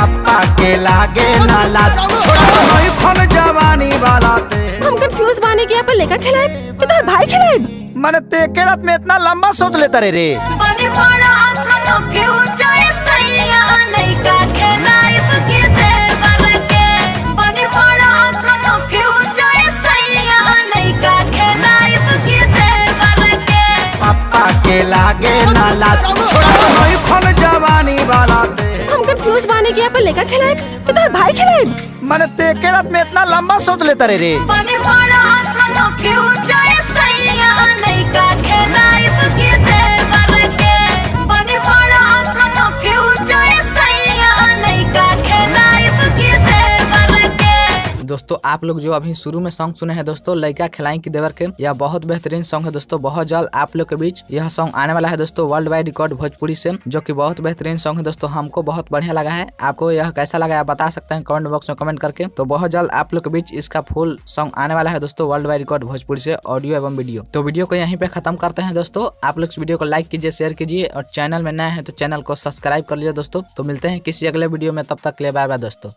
पापा के लागे ना लाज खन जवानी वाला ते हम कंफ्यूज बानी कि अपन लेका खिलाए कि तार भाई खिलाए। मन ते के रात में इतना लंबा सोच लेता रे रे बनी बड़ा आँखों फ्यूचर सैया लइका खिलाए के देवर के। बनी बड़ा आँखों फ्यूचर सैया लइका खिलाए के देवर के। पापा के लागे ना लाज खन जवानी वाला ते हम कंफ्यूज बानी कि अपन लेका खिलाए कि तार भाई खिलाए। मन ते के रात में इतना लंबा सोच लेता रे रे बनी बड़ा आँखों फ्यूचर सैया लइका खिलाए के देवर के। बनी बड़ा आँखों फ्यूचर सैया लइका खिलाए के देवर के। दोस्तों आप लोग जो अभी शुरू में सॉन्ग सुने हैं दोस्तों लइका खिलाई की देवर के, यह बहुत बेहतरीन सॉन्ग है दोस्तों। बहुत जल्द आप लोग के बीच यह सॉन्ग आने वाला है दोस्तों वर्ल्ड वाइड रिकॉर्ड भोजपुरी से, जो कि बहुत बेहतरीन सॉन्ग है दोस्तों। हमको बहुत बढ़िया लगा है, आपको यह कैसा लगा आप बता सकते हैं कमेंट बॉक्स में कमेंट करके। तो बहुत जल्द आप लोग के बीच इसका फुल सॉन्ग आने वाला है दोस्तों वर्ल्ड वाइड रिकॉर्ड भोजपुरी से, ऑडियो एवं वीडियो। तो वीडियो को यहीं पे खत्म करते हैं दोस्तों। आप लोग इस वीडियो को लाइक कीजिए, शेयर कीजिए और चैनल में नए हैं तो चैनल को सब्सक्राइब कर लीजिए दोस्तों। तो मिलते हैं किसी अगले वीडियो में, तब तक के लिए बाय बाय दोस्तों।